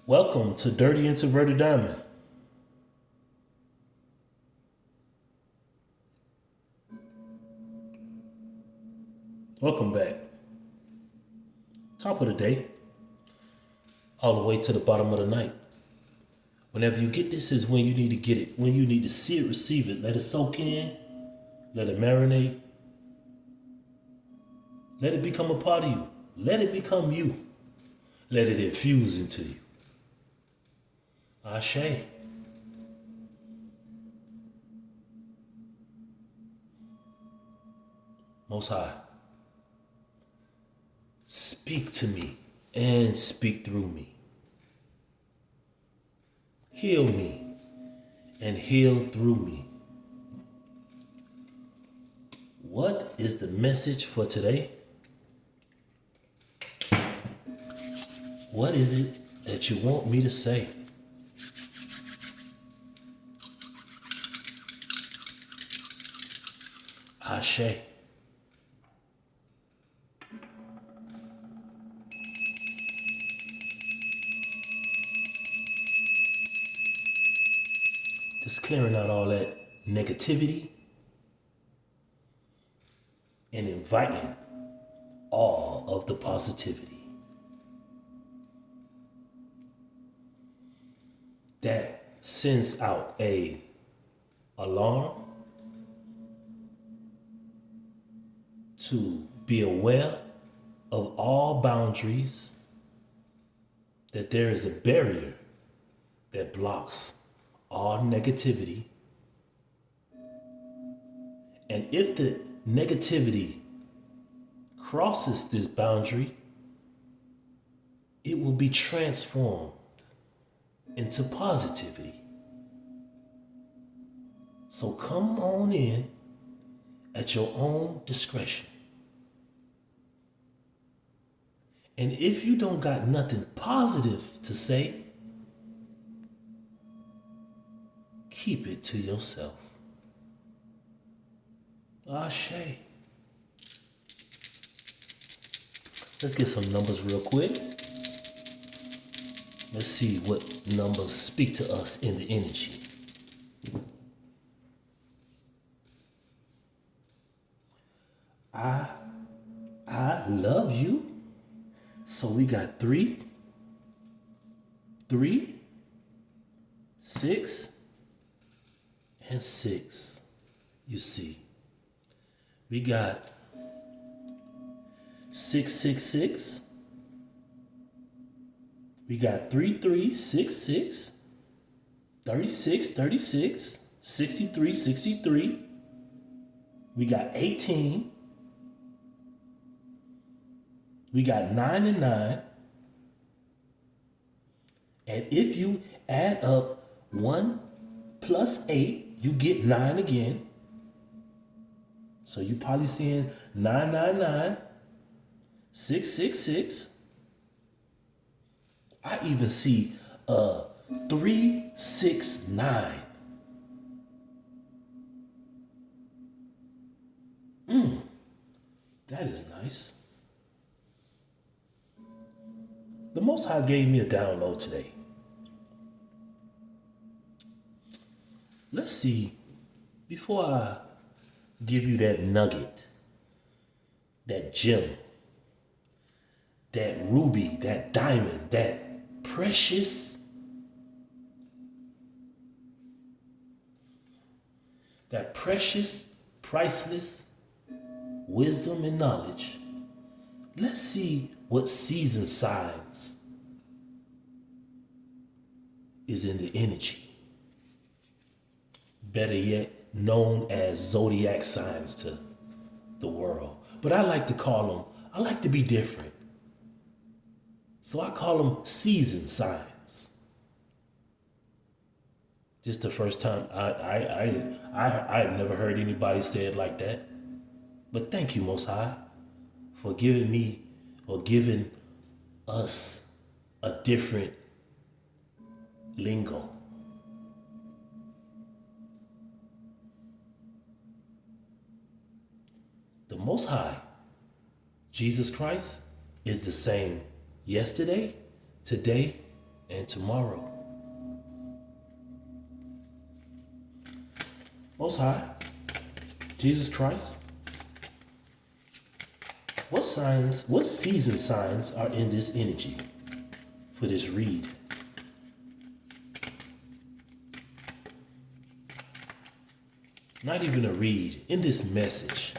Welcome to Dirty Introverted Diamond. Welcome back. Top of the day, all the way to the bottom of the night. Whenever you get this is when you need to get it. When you need to see it, receive it. Let it soak in. Let it marinate. Let it become a part of you. Let it become you. Let it infuse into you. Ashe. Most High, speak to me and speak through me. Heal me and heal through me. What is the message for today? What is it that you want me to say? Ashe. Just clearing out all that negativity and inviting all of the positivity that sends out a alarm to be aware of all boundaries, that there is a barrier that blocks all negativity. And if the negativity crosses this boundary, it will be transformed into positivity. So come on in at your own discretion. And if you don't got nothing positive to say, keep it to yourself. Ashe. Let's get some numbers real quick. Let's see what numbers speak to us in the energy. I love you. So we got 3, 6, and 6. You see, we got 666. We got 3366, 36, 36, 63, 63. We got 18. We got 9 and 9. And if you add up 1 plus 8, you get 9 again. So you probably seeing 999, 666. I even see 369. That is nice. The Most High gave me a download today. Let's see, before I give you that nugget, that gem, that ruby, that diamond, that precious, priceless wisdom and knowledge. Let's see what season signs is in the energy. Better yet, known as zodiac signs to the world. But I like to I like to be different. So I call them season signs. This is the first time I've never heard anybody say it like that. But thank you, Most High, for giving me or giving us a different lingo. The Most High, Jesus Christ, is the same yesterday, today, and tomorrow. Most High, Jesus Christ, what season signs are in this energy for this read? Not even a read, in this message.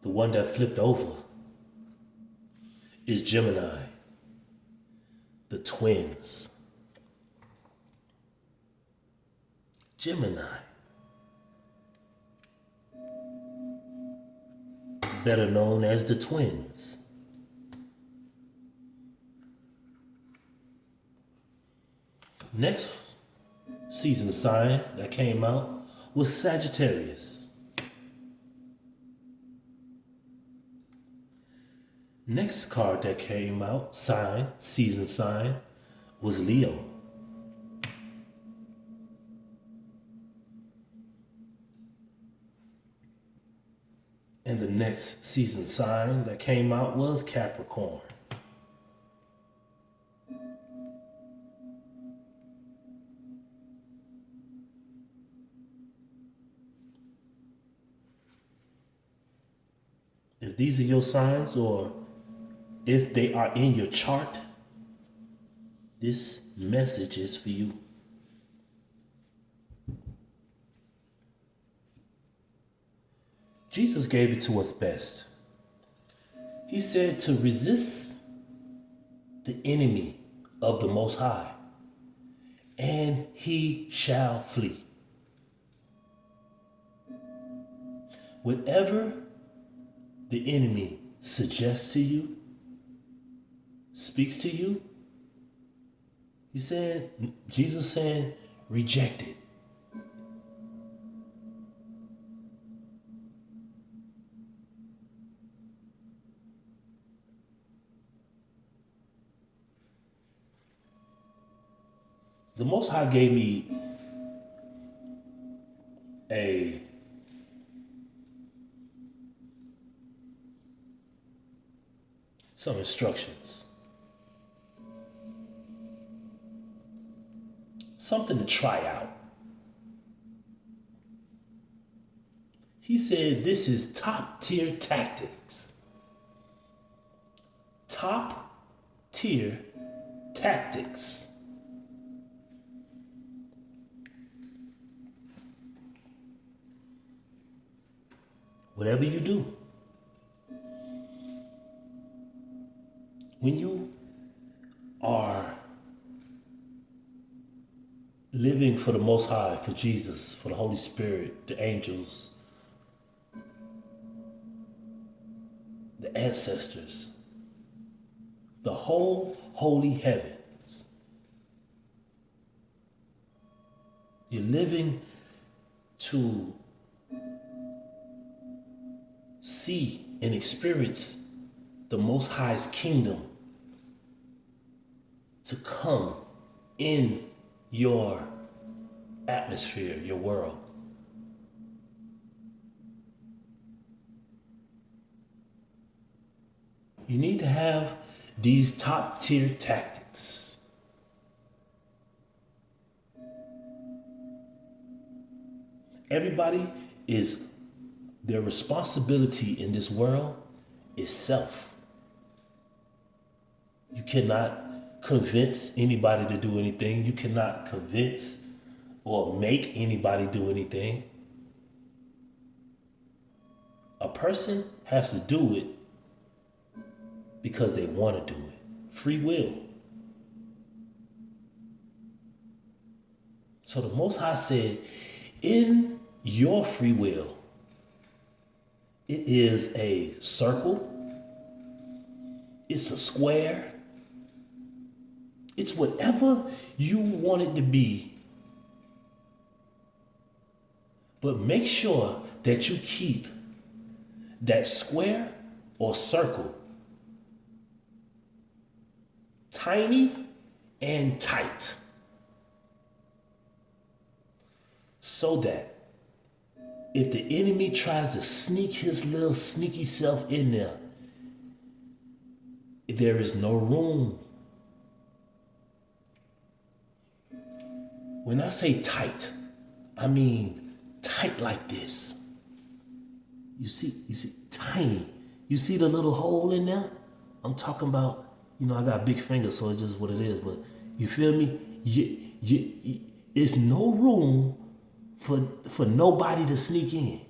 The one that flipped over is Gemini, the twins. Gemini, better known as the twins. Next season sign that came out was Sagittarius. Next card that came out, season sign, was Leo. And the next season sign that came out was Capricorn. If these are your signs, or if they are in your chart, this message is for you. Jesus gave it to us best. He said to resist the enemy of the Most High, and he shall flee. Whatever the enemy suggests to you, speaks to you, Jesus said, reject it. The Most High gave me some instructions. Something to try out. He said this is top tier tactics. Top tier tactics. Whatever you do, when you are living for the Most High, for Jesus, for the Holy Spirit, the angels, the ancestors, the whole holy heavens, you're living to see and experience the Most High's kingdom to come in your atmosphere, your world. You need to have these top tier tactics. Everybody is, their responsibility in this world is self. You cannot convince anybody to do anything. You cannot convince or make anybody do anything. A person has to do it because they want to do it. Free will. So the Most High said, in your free will, it is a circle, it's a square, it's whatever you want it to be But make sure that you keep that square or circle tiny and tight, so that if the enemy tries to sneak his little sneaky self in there is no room. When I say tight, I mean tight like this. You see, tiny. You see the little hole in there? I'm talking about, I got big fingers, so it's just what it is. But you feel me? It's no room for nobody to sneak in.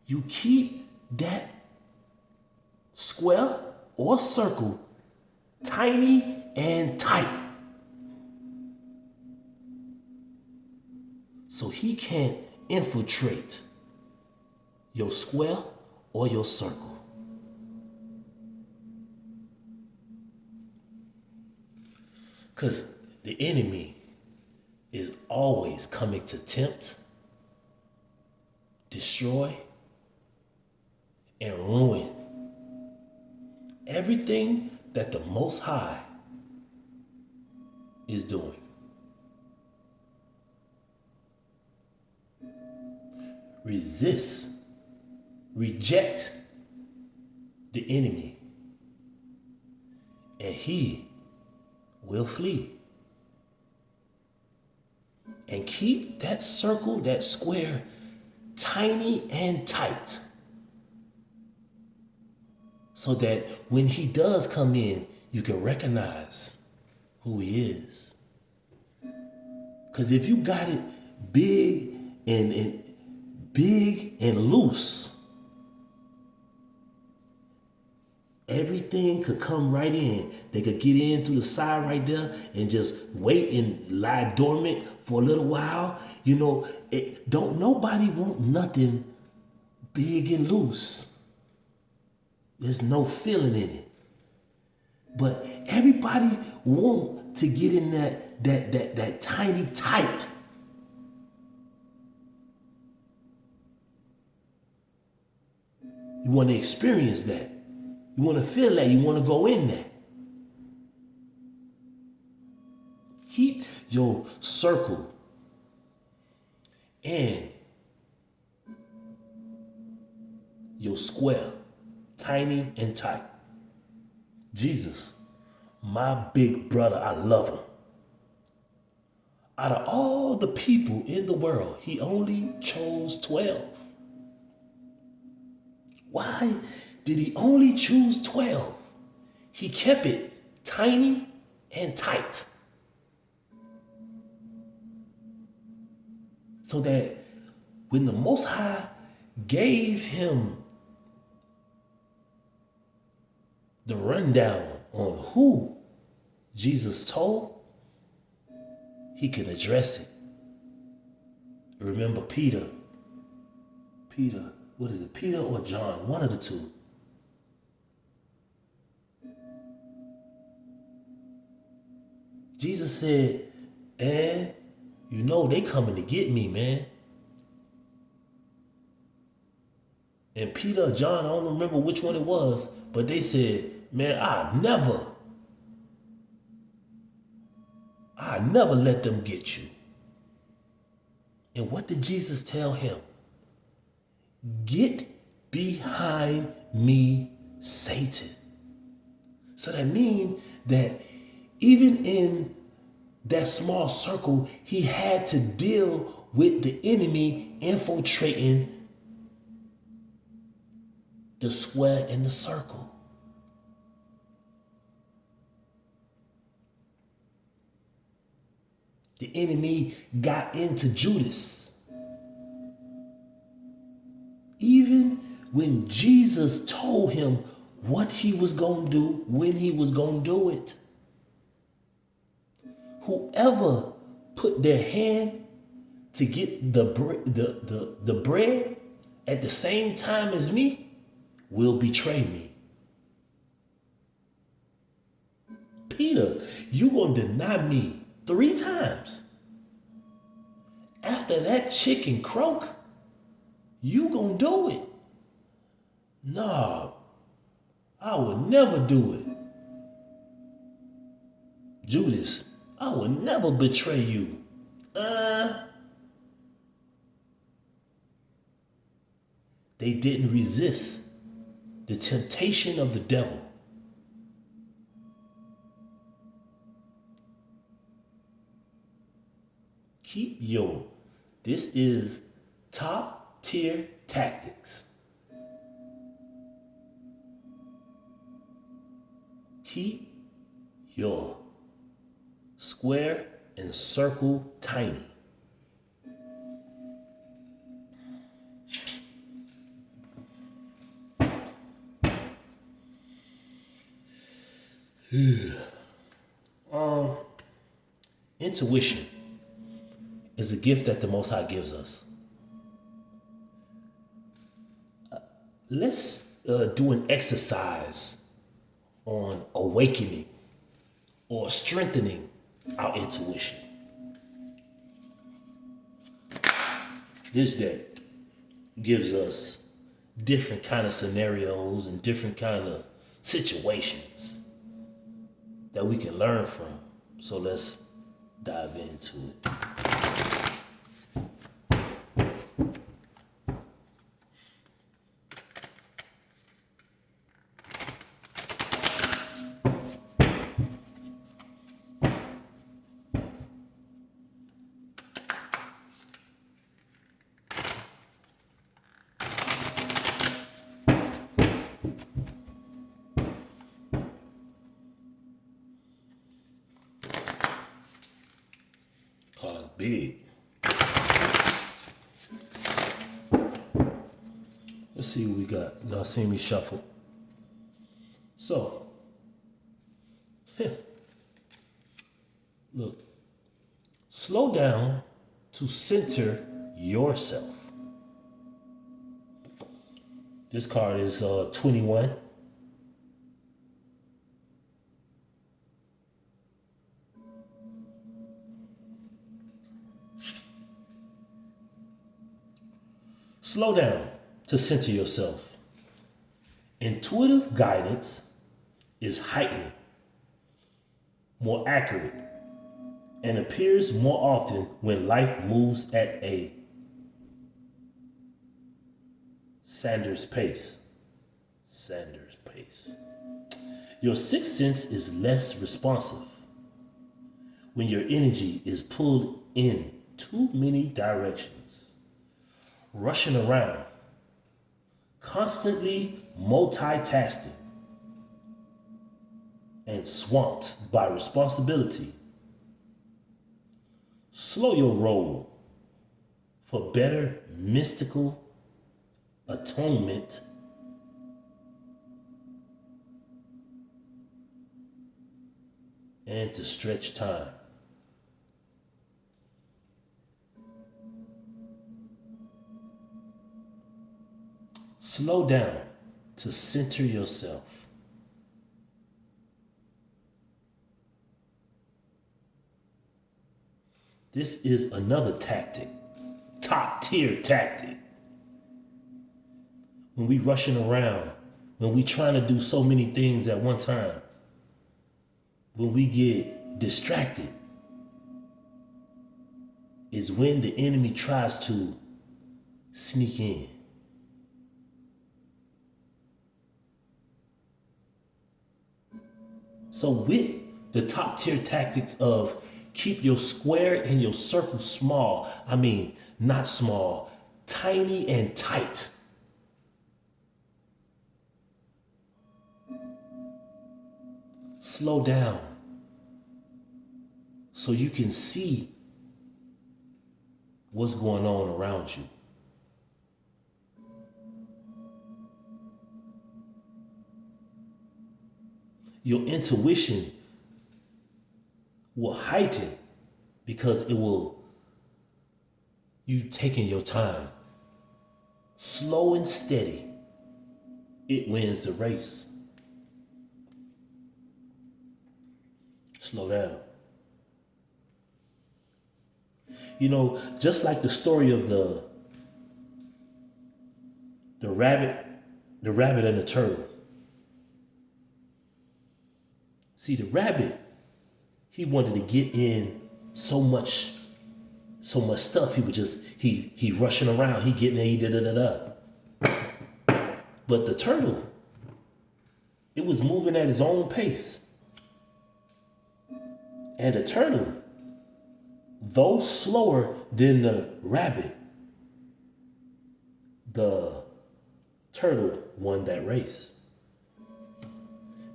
You keep that square or circle tiny and tight, so he can't infiltrate your square or your circle. Because the enemy is always coming to tempt, destroy, and ruin everything that the Most High is doing. Resist, reject the enemy, and he will flee. And keep that circle, that square, tiny and tight, so that when he does come in, you can recognize who he is. Because if you got it big and loose, everything could come right in. They could get in through the side right there and just wait and lie dormant for a little while. Don't nobody want nothing big and loose. There's no feeling in it. But everybody want to get in that tiny tight. You want to experience that. You want to feel that. You want to go in there. Keep your circle and your square tiny and tight. Jesus, my big brother, I love him. Out of all the people in the world, he only chose 12. Why did he only choose 12? He kept it tiny and tight, so that when the Most High gave him the rundown on who Jesus told, he can address it. Remember Peter, what is it, Peter or John? One of the two. Jesus said, they coming to get me, man. And Peter or John, I don't remember which one it was, but they said, man, I never let them get you. And what did Jesus tell him? Get behind me, Satan. So that means that even in that small circle, he had to deal with the enemy infiltrating the square and the circle. The enemy got into Judas. Even when Jesus told him what he was going to do, when he was going to do it. Whoever put their hand to get the bread at the same time as me will betray me. Peter, you gonna deny me 3 times. After that chicken croak, You gonna do it. Nah, I would never do it. Judas, I would never betray you. They didn't resist the temptation of the devil. This is top tier tactics. Keep your square and circle tiny. Intuition is a gift that the Most High gives us. Let's do an exercise on awakening or strengthening our intuition. This deck gives us different kind of scenarios and different kind of situations that we can learn from. So let's dive into it. Cards big. Let's see what we got. Y'all see me shuffle. So, look, slow down to center yourself. This card is 21. Slow down to center yourself. Intuitive guidance is heightened, more accurate, and appears more often when life moves at a Sanders pace. Your sixth sense is less responsive when your energy is pulled in too many directions. Rushing around, constantly multitasking, and swamped by responsibility. Slow your roll for better mystical atonement and to stretch time. Slow down to center yourself. This is another tactic, top tier tactic. When we rushing around, when we trying to do so many things at one time, when we get distracted, is when the enemy tries to sneak in. So with the top tier tactics of keep your square and your circle small, I mean, not small, tiny and tight. Slow down so you can see what's going on around you. Your intuition will heighten because it will, you taking your time. Slow and steady, it wins the race. Slow down. You know, just like the story of the The rabbit, the rabbit and the turtle. See, the rabbit, he wanted to get in so much stuff. He would just he rushing around. He getting there. He da. But the turtle, it was moving at his own pace. And the turtle, though slower than the rabbit, the turtle won that race.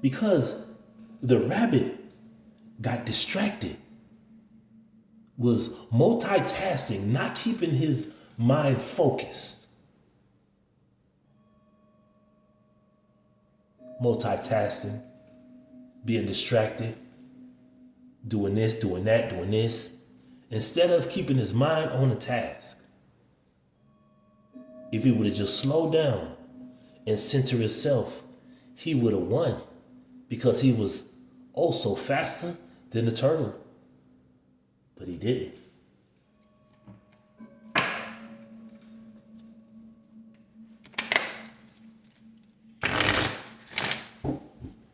Because the rabbit got distracted, was multitasking, not keeping his mind focused. Multitasking, being distracted, doing this, doing that, doing this, instead of keeping his mind on the task. If he would have just slowed down and center himself, he would have won, because he was also faster than the turtle. But he didn't.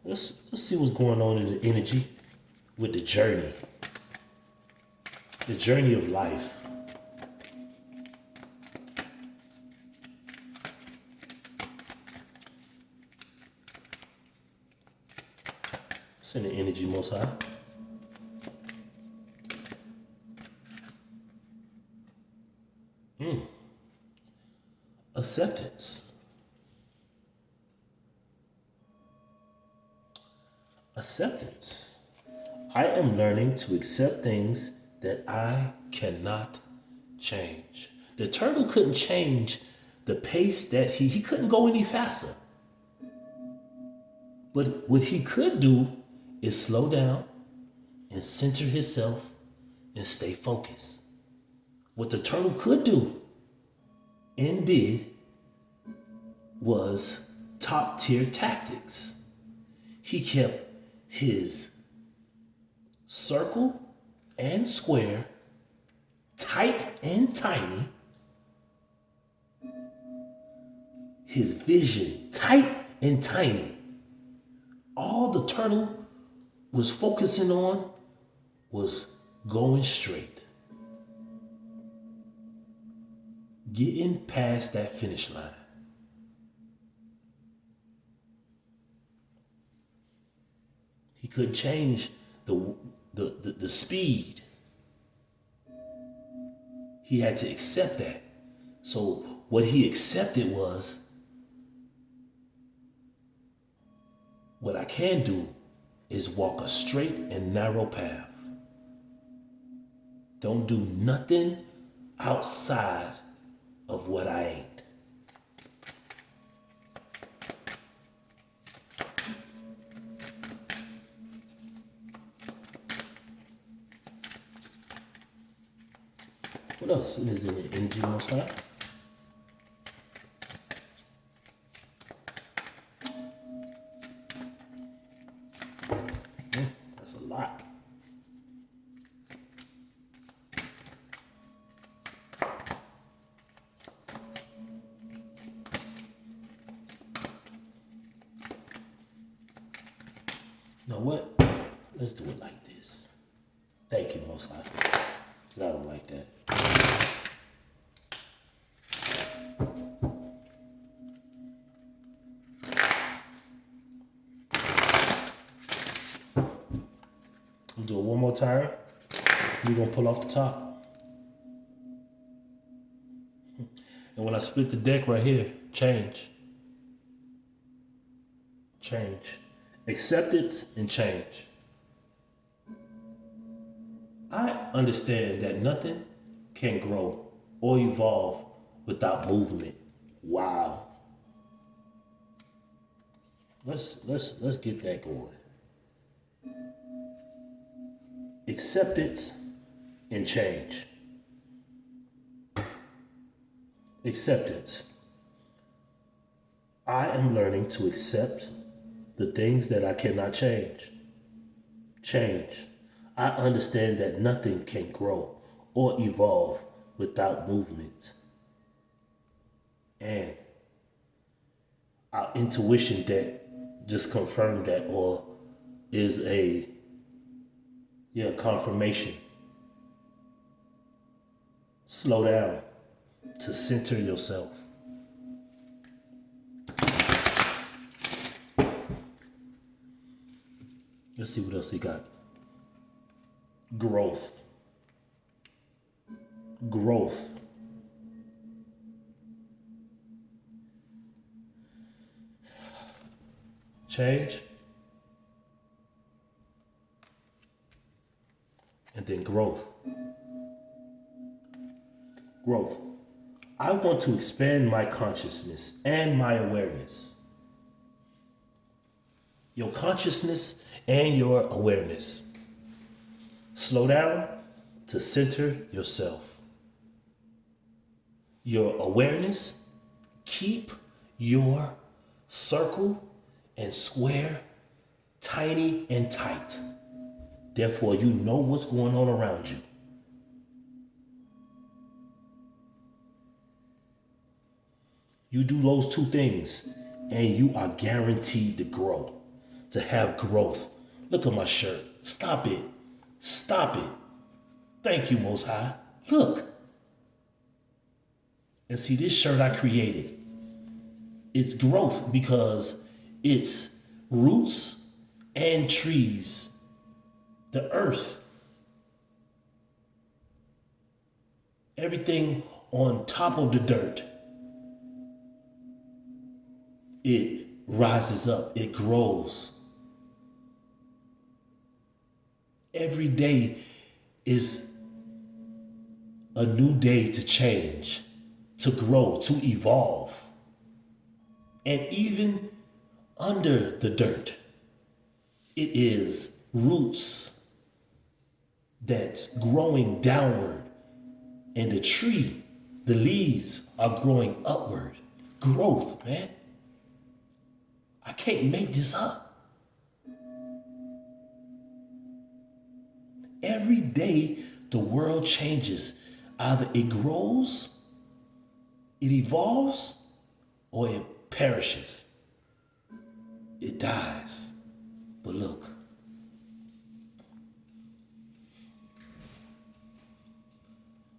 Let's see what's going on in the energy with the journey. The journey of life. What's in the energy, Most High? Acceptance. Acceptance. I am learning to accept things that I cannot change. The turtle couldn't change the pace that he couldn't go any faster. But what he could do is slow down and center himself and stay focused. What the turtle could do and did was top tier tactics. He kept his circle and square tight and tiny, his vision tight and tiny. All the turtle was focusing on was going straight, getting past that finish line. He couldn't change the speed. He had to accept that. So what he accepted was, what I can do is walk a straight and narrow path. Don't do nothing outside of what I ain't. What else is in the energy, Most High? That's a lot. You know what? Let's do it like this. Thank you, Most High. 'Cause I don't like that. We'll do it one more time. We're gonna pull off the top. And when I split the deck right here, change. Change. Acceptance and change. I understand that nothing can grow or evolve without movement. Wow. Let's get that going. Acceptance and change. Acceptance. I am learning to accept the things that I cannot change. Change. I understand that nothing can grow or evolve without movement. And our intuition that just confirmed that, or is a confirmation. Slow down to center yourself. Let's see what else he got. Growth. Growth. Change. And then growth. Growth. I want to expand my consciousness and my awareness. Your consciousness and your awareness. Slow down to center yourself. Your awareness, keep your circle and square tiny and tight. Therefore, you know what's going on around you. You do those two things and you are guaranteed to grow, to have growth. Look at my shirt. Stop it. Stop it. Thank you, Most High. Look. And see, this shirt I created, it's growth because it's roots and trees, the earth, everything on top of the dirt. It rises up, it grows. Every day is a new day to change, to grow, to evolve. And even under the dirt, it is roots that's growing downward. And the tree, the leaves are growing upward. Growth, man. I can't make this up. Every day, the world changes. Either it grows, it evolves, or it perishes. It dies. But look,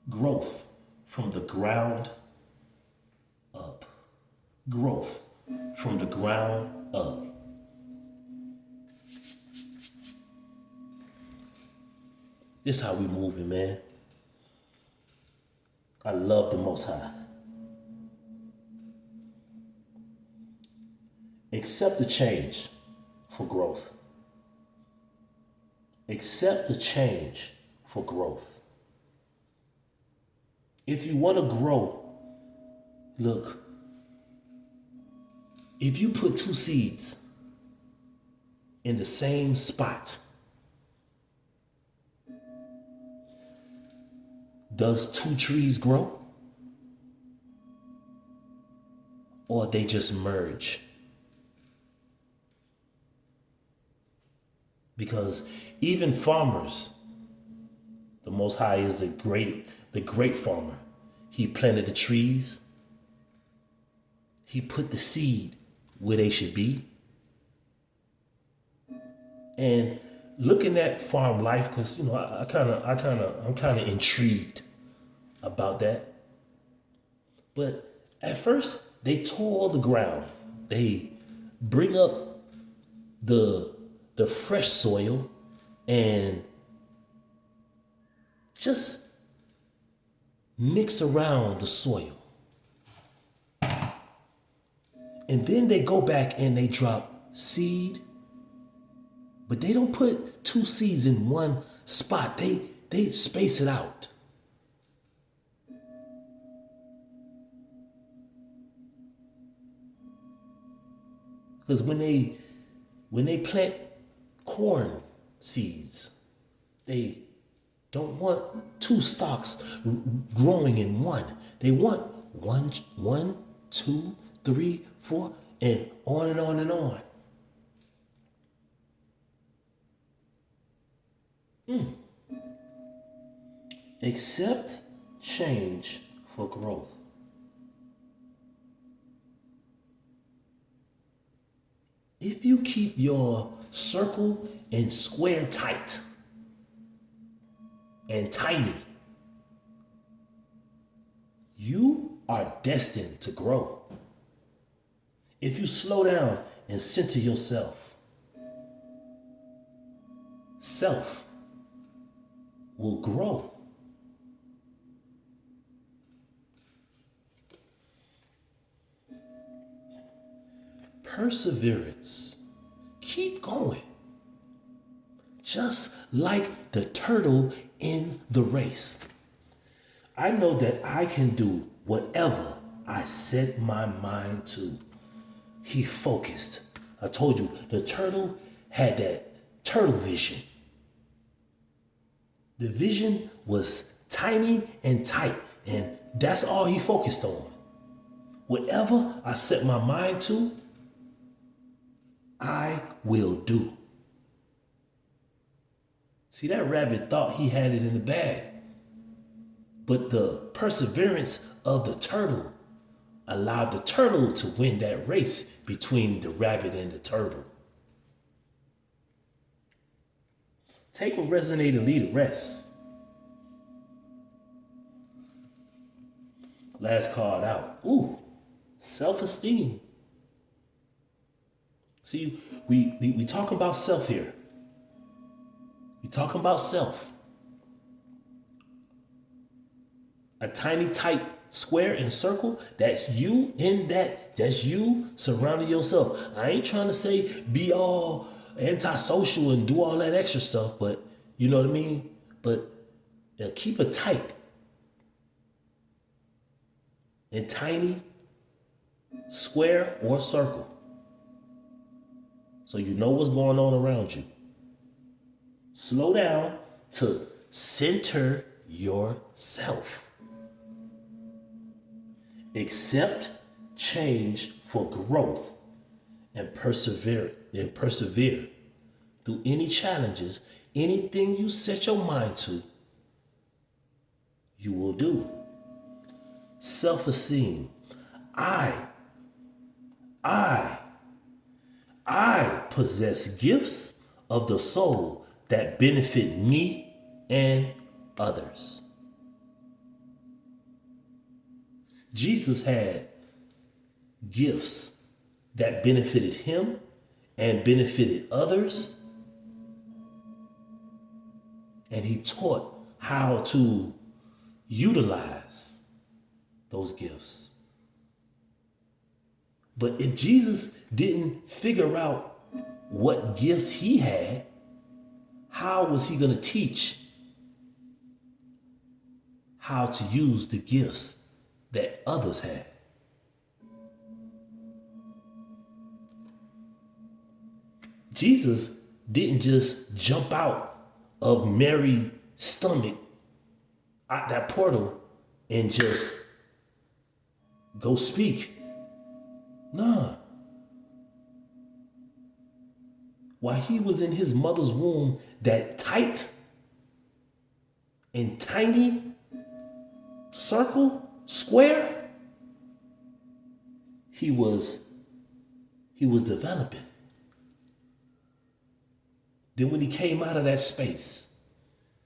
growth from the ground up. Growth from the ground up. This is how we moving, man. I love the Most High. Accept the change for growth. Accept the change for growth. If you want to grow, look, if you put two seeds in the same spot, does two trees grow? Or they just merge? Because even farmers, the Most High is the great farmer. He planted the trees. He put the seed where they should be. And looking at farm life, because I'm kind of intrigued about that. But at first, they till the ground. They bring up the fresh soil and just mix around the soil. And then they go back and they drop seed, but they don't put two seeds in one spot. They space it out. Because when they plant corn seeds, they don't want two stalks growing in one. They want one, two, three, four, and on and on and on. Accept change for growth. If you keep your circle and square tight and tiny, you are destined to grow. If you slow down and center yourself, self will grow. Perseverance. Keep going. Just like the turtle in the race. I know that I can do whatever I set my mind to. He focused. I told you, the turtle had that turtle vision. The vision was tiny and tight, and that's all he focused on. Whatever I set my mind to, I will do. See, that rabbit thought he had it in the bag, but the perseverance of the turtle allowed the turtle to win that race between the rabbit and the turtle. Take what resonates and leave the rest. Last card out. Ooh, self-esteem. See, we talk about self here. We talking about self. A tiny, tight square and circle, that's you in that. That's you surrounding yourself. I ain't trying to say be all antisocial and do all that extra stuff, but you know what I mean? But keep it tight and tiny, square or circle, so you know what's going on around you. Slow down to center yourself. Accept change for growth and persevere through any challenges. Anything you set your mind to, you will do. Self-esteem. I possess gifts of the soul that benefit me and others. Jesus had gifts that benefited him and benefited others. And he taught how to utilize those gifts. But if Jesus didn't figure out what gifts he had, how was he going to teach how to use the gifts that others had? Jesus didn't just jump out of Mary's stomach out that portal and just go speak. Nah. While he was in his mother's womb, that tight and tiny circle, square, he was developing. Then when he came out of that space,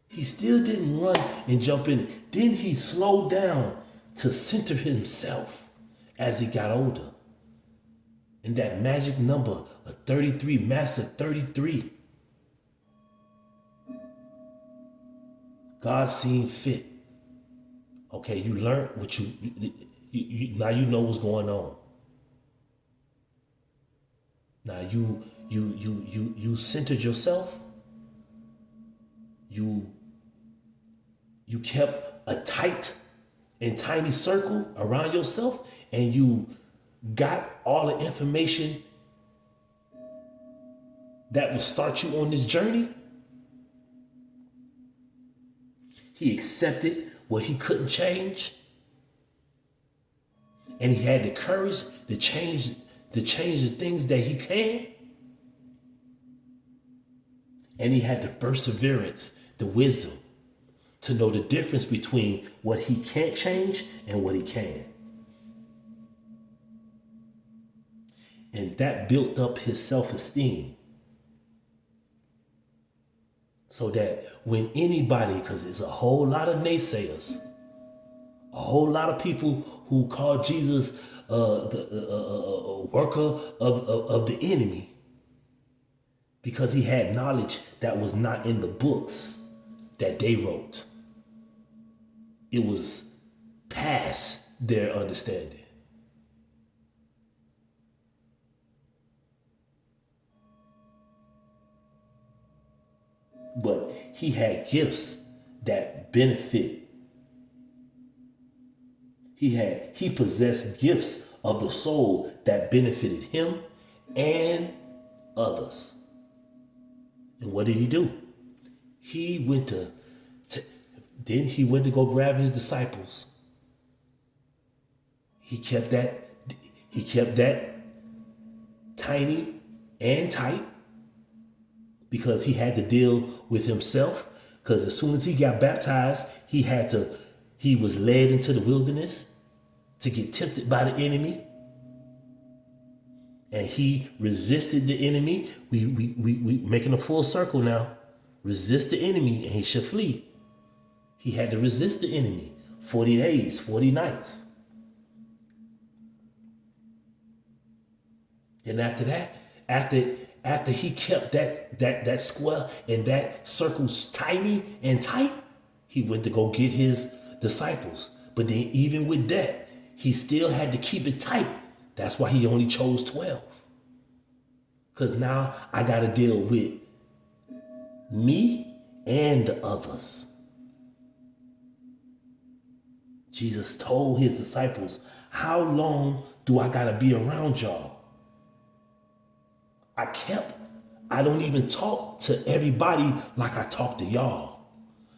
he still didn't run and jump in. Then he slowed down to center himself as he got older. And that magic number of 33, Master 33. God seen fit. Okay, you learned what you now you know what's going on. Now you centered yourself. You kept a tight and tiny circle around yourself, and you got all the information that will start you on this journey. He accepted what he couldn't change, and he had the courage to change the things that he can. And he had the perseverance, the wisdom to know the difference between what he can't change and what he can. And that built up his self-esteem. So that when anybody, because there's a whole lot of naysayers, a whole lot of people who call Jesus the worker of the enemy, because he had knowledge that was not in the books that they wrote. It was past their understanding. But he had gifts that benefit. He possessed gifts of the soul that benefited him and others. And what did he do? He went to go grab his disciples. He kept that tiny and tight because he had to deal with himself. Because as soon as he got baptized, he was led into the wilderness to get tempted by the enemy. And he resisted the enemy. We making a full circle now. Resist the enemy and he should flee. He had to resist the enemy 40 days, 40 nights. And after that, after he kept that square and that circle tiny and tight, he went to go get his disciples. But then even with that, he still had to keep it tight. That's why he only chose 12. Because now I got to deal with me and the others. Jesus told his disciples, how long do I got to be around y'all? I don't even talk to everybody like I talk to y'all.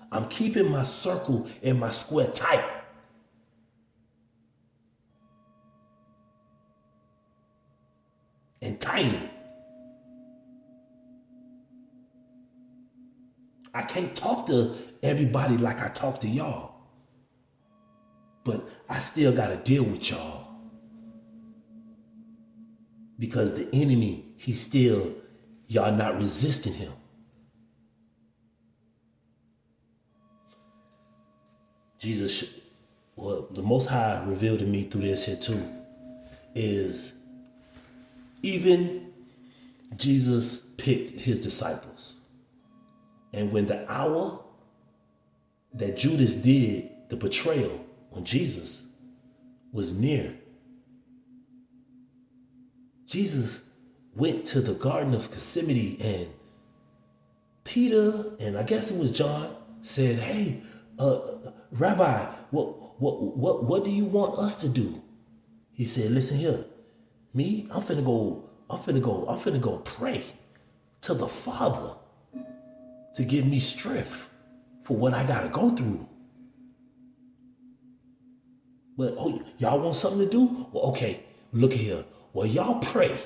I'm keeping my circle and my square tight. And tiny. I can't talk to everybody like I talk to y'all. But I still got to deal with y'all. Because the enemy, y'all not resisting him. The Most High revealed to me through this here too, is even Jesus picked his disciples. And when the hour that Judas did the betrayal on Jesus was near, Jesus went to the Garden of Gethsemane, and Peter, and I guess it was John, said, hey, Rabbi, what do you want us to do? He said, listen here, I'm finna go pray to the Father to give me strength for what I gotta go through. But y'all want something to do? Well, okay, look here. Well, y'all pray.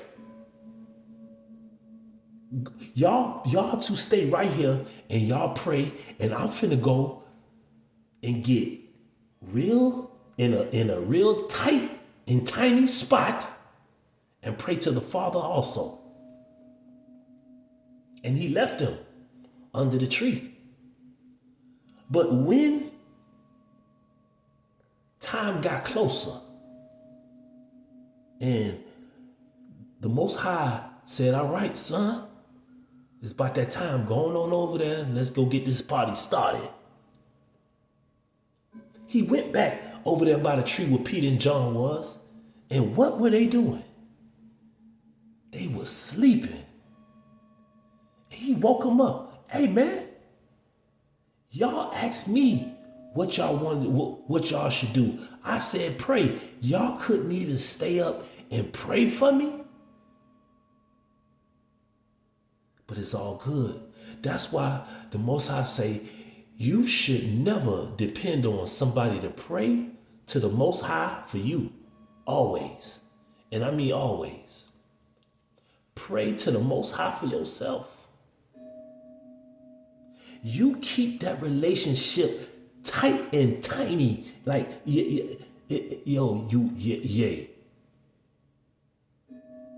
Y'all two stay right here and y'all pray, and I'm finna go and get real in a real tight and tiny spot and pray to the Father also. And he left him under the tree. But when time got closer and the Most High said, all right, son, it's about that time. Going on over there and let's go get this party started. He went back over there by the tree where Peter and John was. And what were they doing? They were sleeping. He woke them up. Hey, man, y'all asked me what y'all wanted, what y'all should do. I said, pray. Y'all couldn't even stay up and pray for me? But it's all good. That's why the Most High say, you should never depend on somebody to pray to the Most High for you. Always. And I mean always. Pray to the Most High for yourself. You keep that relationship tight and tiny. Like,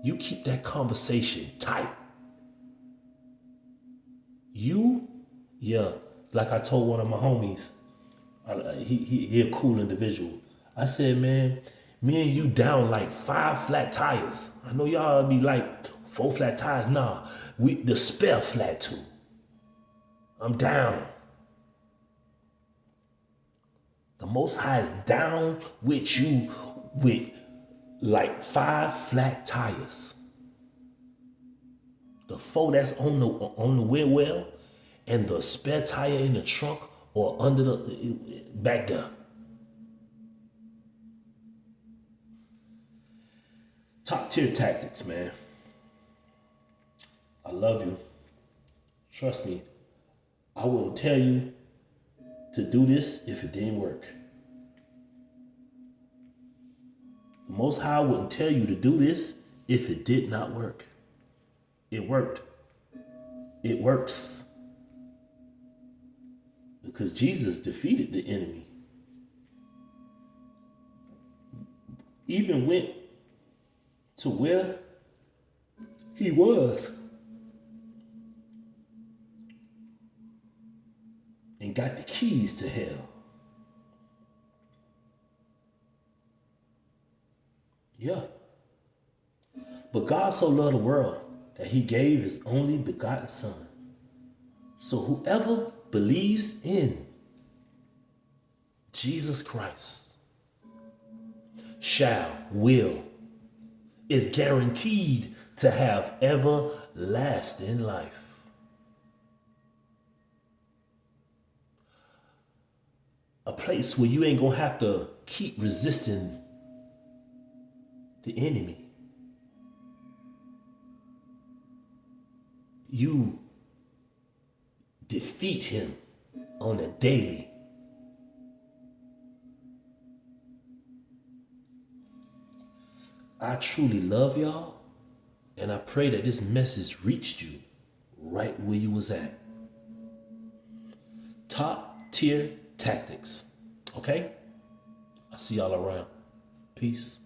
You keep that conversation tight. You, yeah, like I told one of my homies, he a cool individual. I said, man, me and you down like 5 flat tires. I know y'all be like 4 flat tires. Nah, the spare flat too. I'm down. The Most High is down with you with like 5 flat tires. The 4 that's on the wheel well, and the spare tire in the trunk or under the back there. Top tier tactics, man. I love you. Trust me. I wouldn't tell you to do this if it didn't work. The Most High wouldn't tell you to do this if it did not work. It worked. It works. Because Jesus defeated the enemy. Even went to where he was and got the keys to hell. Yeah. But God so loved the world that he gave his only begotten son. So whoever believes in Jesus Christ will, is guaranteed to have everlasting life. A place where you ain't gonna have to keep resisting the enemy. You defeat him on a daily. I truly love y'all, and I pray that this message reached you right where you was at. Top tier tactics. Okay? I'll see y'all around. Peace.